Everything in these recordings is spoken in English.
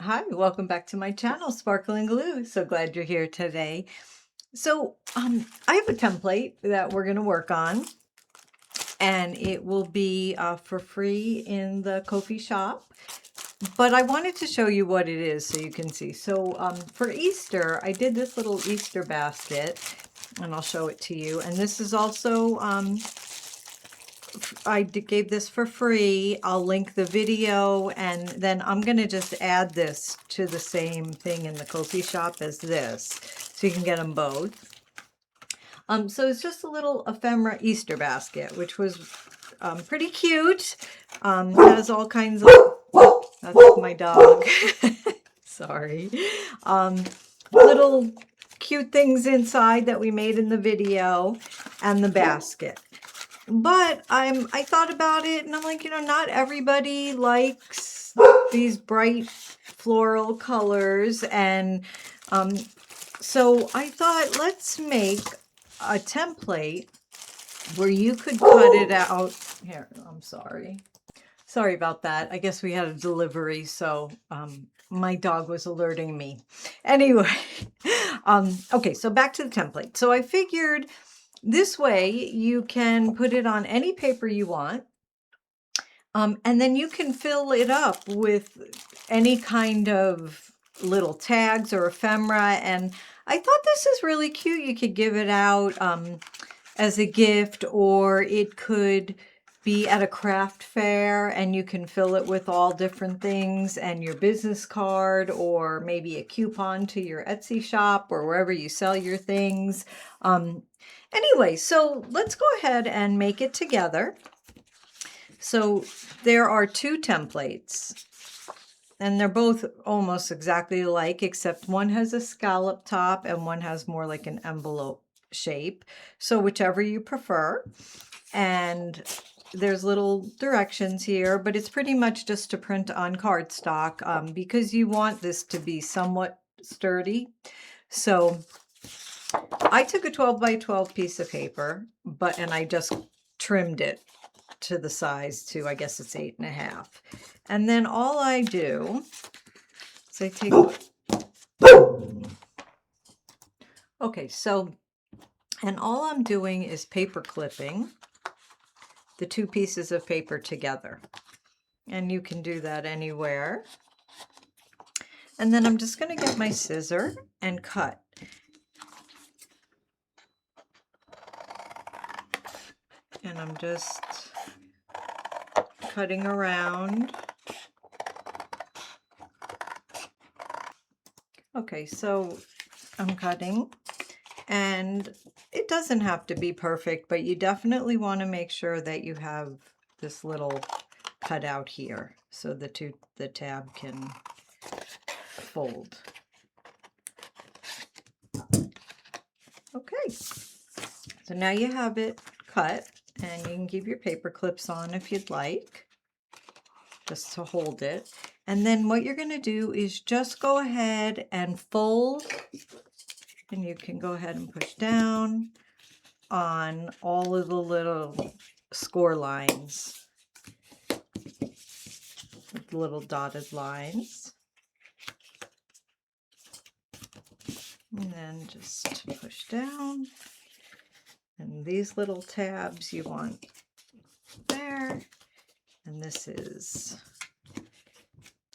Hi, welcome back to my channel, Sparkling Glue. So glad you're here today. So I have a template that we're going to work on, and it will be for free in the Ko-fi shop. But I wanted to show you what it is so you can see. So for Easter, I did this little Easter basket, and I'll show it to you. And this is also I gave this for free. I'll link the video, and then I'm going to just add this to the same thing in the Ko-fi shop as this, so you can get them both. So it's just a little ephemera Easter basket, which was pretty cute. Has all kinds of, that's my dog. Sorry. Little cute things inside that we made in the video, and the basket. But I thought about it, and I'm like, not everybody likes these bright floral colors, and so I thought, let's make a template where you could cut it out. Here, I'm sorry. Sorry about that. I guess we had a delivery, so my dog was alerting me. Anyway, okay, so back to the template. So I figured this way you can put it on any paper you want, and then you can fill it up with any kind of little tags or ephemera. And I thought this is really cute. You could give it out as a gift, or it could be at a craft fair and you can fill it with all different things, and your business card, or maybe a coupon to your Etsy shop or wherever you sell your things. Anyway, so let's go ahead and make it together. So there are two templates, and they're both almost exactly alike, except one has a scallop top and one has more like an envelope shape. So whichever you prefer. And there's little directions here, but it's pretty much just to print on cardstock because you want this to be somewhat sturdy. So I took a 12 by 12 piece of paper, and I just trimmed it to the size to, I guess it's 8.5. And then all I do is I take, okay, so, and all I'm doing is paper clipping the two pieces of paper together. And you can do that anywhere. And then I'm just going to get my scissor and cut. And I'm just cutting around. Okay, so I'm cutting, and it doesn't have to be perfect, but you definitely want to make sure that you have this little cutout here so the tab can fold. Okay, so now you have it cut, and you can keep your paper clips on if you'd like, just to hold it. And then what you're going to do is just go ahead and fold, and you can go ahead and push down on all of the little score lines, with little dotted lines. And then just push down. And these little tabs you want there. And this is,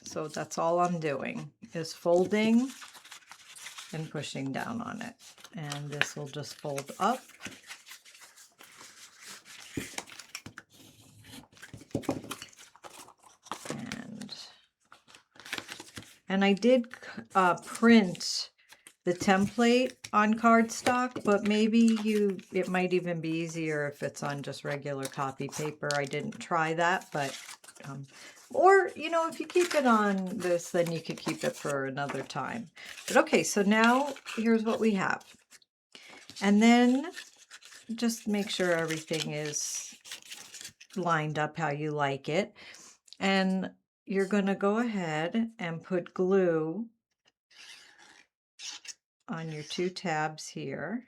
so that's all I'm doing, is folding and pushing down on it. And this will just fold up. And I did print the template on cardstock, but maybe it might even be easier if it's on just regular copy paper. I didn't try that, but or if you keep it on this, then you could keep it for another time. But okay, so now here's what we have. And then just make sure everything is lined up how you like it. And you're going to go ahead and put glue on your two tabs here.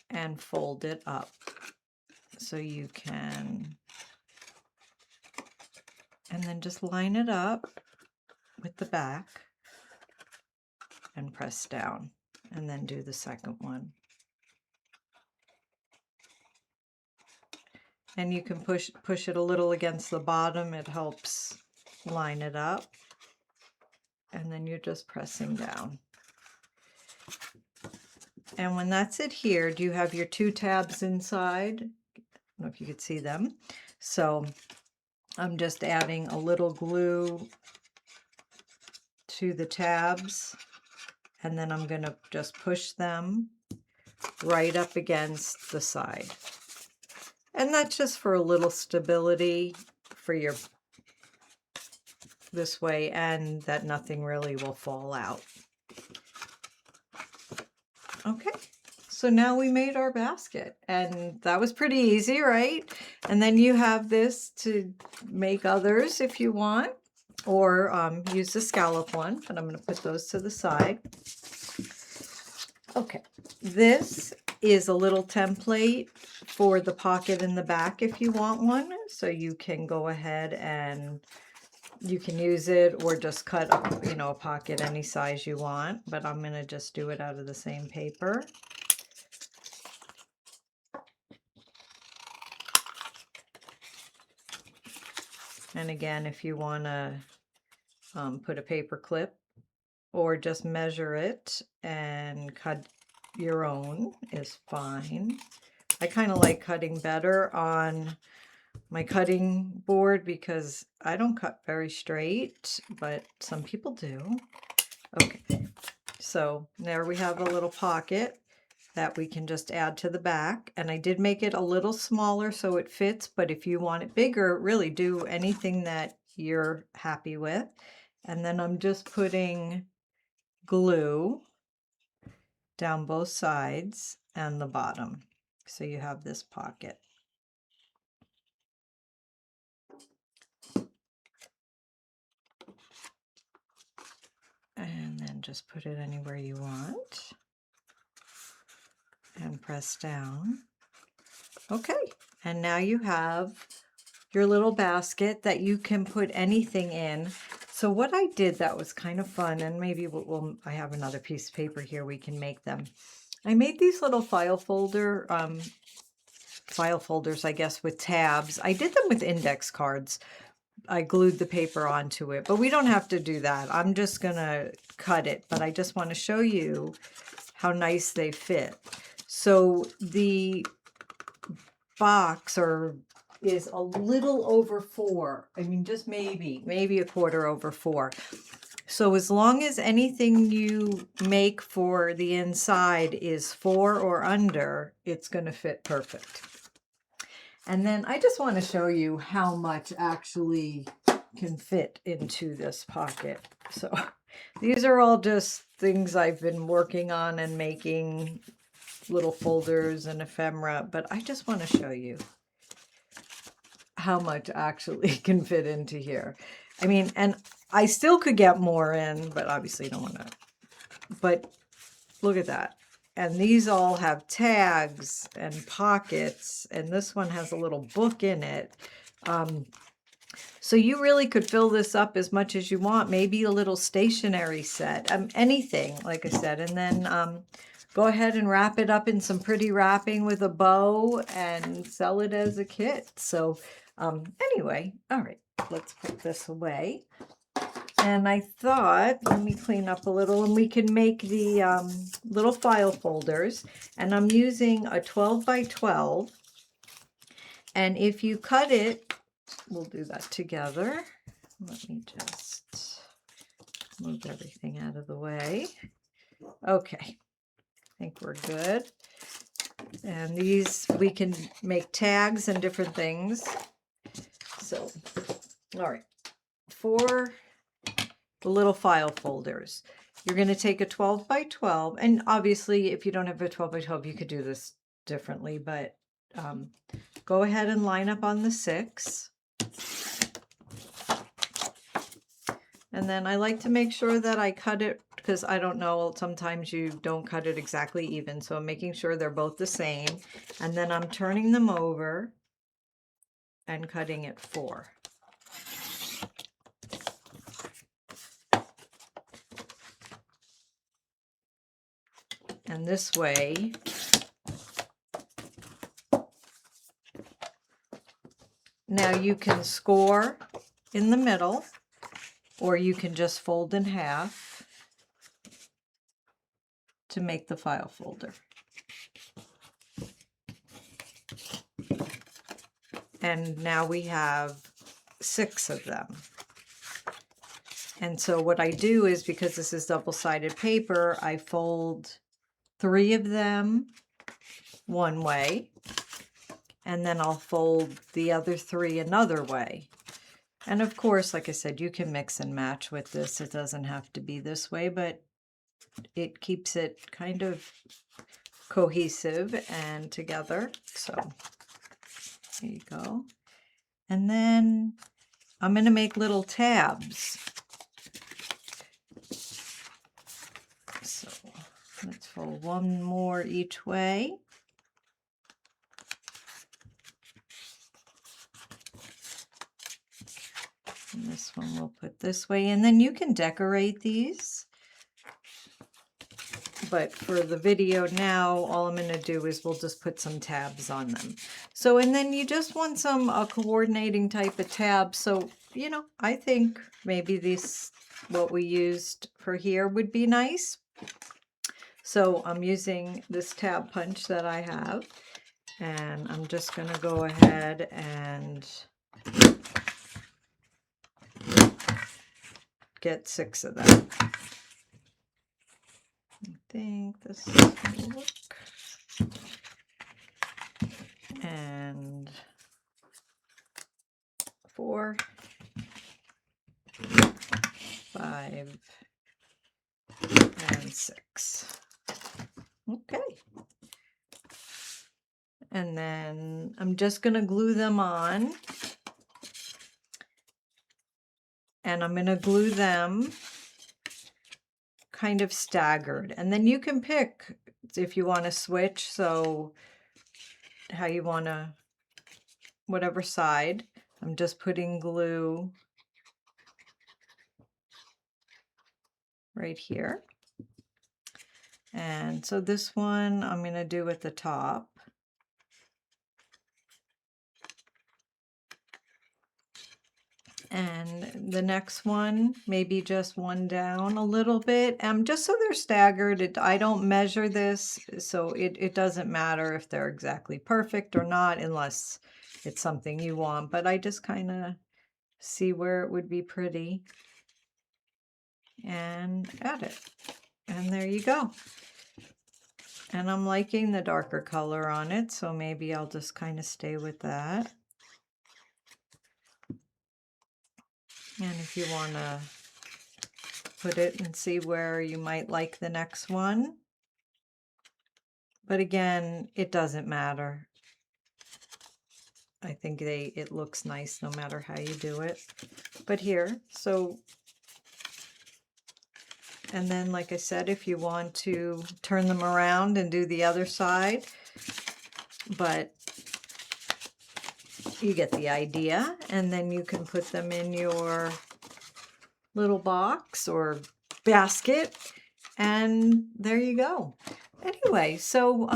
And fold it up. so you can, and then just line it up with the back and press down, and then do the second one. And you can push it a little against the bottom. It helps line it up. And then you're just pressing down. And when that's adhered, you have your 2 tabs inside. I don't know if you could see them. So I'm just adding a little glue to the tabs, and then I'm going to just push them right up against the side. And that's just for a little stability for your this way, and that nothing really will fall out. Okay, so now we made our basket, and that was pretty easy, right? And then you have this to make others if you want, or use the scallop one, but I'm going to put those to the side. Okay, this is a little template for the pocket in the back if you want one, so you can go ahead and you can use it or just cut a pocket any size you want, but I'm going to just do it out of the same paper. And again, if you want to put a paper clip or just measure it and cut your own is fine. I kind of like cutting better on my cutting board because I don't cut very straight, but some people do. Okay, so there we have a little pocket that we can just add to the back, and I did make it a little smaller so it fits, but if you want it bigger, really do anything that you're happy with. And then I'm just putting glue down both sides and the bottom, so you have this pocket. And then just put it anywhere you want and press down. Okay, and now you have your little basket that you can put anything in. So what I did that was kind of fun, and maybe I have another piece of paper here, we can make them. I made these little file folders, I guess, with tabs. I did them with index cards. I glued the paper onto it, but we don't have to do that. I'm just gonna cut it, but I just want to show you how nice they fit. So the box is a little over 4. I mean, just maybe a quarter over 4. So as long as anything you make for the inside is 4 or under, it's going to fit perfect. And then I just want to show you how much actually can fit into this pocket. So these are all just things I've been working on and making little folders and ephemera, but I just want to show you how much actually can fit into here. I mean, and I still could get more in, but obviously don't want to. But look at that. And these all have tags and pockets, and this one has a little book in it. So you really could fill this up as much as you want, maybe a little stationery set, anything, like I said, and then go ahead and wrap it up in some pretty wrapping with a bow and sell it as a kit. So anyway, all right, let's put this away. And I thought, let me clean up a little, and we can make the little file folders. And I'm using a 12 by 12. And if you cut it, we'll do that together. Let me just move everything out of the way. Okay, I think we're good. And these, we can make tags and different things. So, all right, for the little file folders, you're going to take a 12 by 12, and obviously if you don't have a 12 by 12 you could do this differently, but go ahead and line up on the 6, and then I like to make sure that I cut it, because I don't know, sometimes you don't cut it exactly even, so I'm making sure they're both the same, and then I'm turning them over and cutting it 4. And this way, now you can score in the middle, or you can just fold in half to make the file folder. And now we have 6 of them. And so what I do is, because this is double-sided paper, I fold 3 of them one way, and then I'll fold the other 3 another way. And of course, like I said, you can mix and match with this. It doesn't have to be this way, but it keeps it kind of cohesive and together. So there you go. And then I'm going to make little tabs. So let's fold 1 more each way. And this one we'll put this way, and then you can decorate these. But for the video now, all I'm going to do is we'll just put some tabs on them. So, and then you just want some coordinating type of tabs. So, you know, I think maybe this, what we used for here would be nice. So I'm using this tab punch that I have, and I'm just going to go ahead and get 6 of them. I think this will work. And 4, 5, and 6. Okay. And then I'm just going to glue them on. And I'm going to glue them kind of staggered. And then you can pick if you want to switch, so how you want to, whatever side. I'm just putting glue right here. And so this one I'm going to do at the top. And the next one, maybe just 1 down a little bit, just so they're staggered. I don't measure this, so it doesn't matter if they're exactly perfect or not, unless it's something you want. But I just kind of see where it would be pretty and add it. And there you go. And I'm liking the darker color on it, so maybe I'll just kind of stay with that. And if you want to put it and see where you might like the next one. But again, it doesn't matter. I think it looks nice no matter how you do it. But here, so, and then like I said, if you want to turn them around and do the other side, but you get the idea. And then you can put them in your little box or basket, and there you go. Anyway, so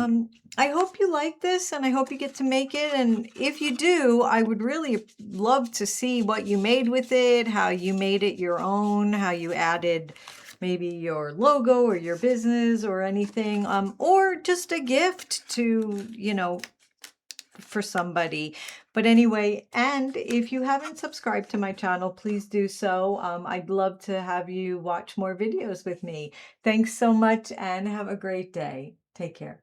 I hope you like this, and I hope you get to make it. And if you do, I would really love to see what you made with it, how you made it your own, how you added maybe your logo or your business or anything, or just a gift to, you know, for somebody. But anyway, and if you haven't subscribed to my channel, please do so. I'd love to have you watch more videos with me. Thanks so much and have a great day. Take care.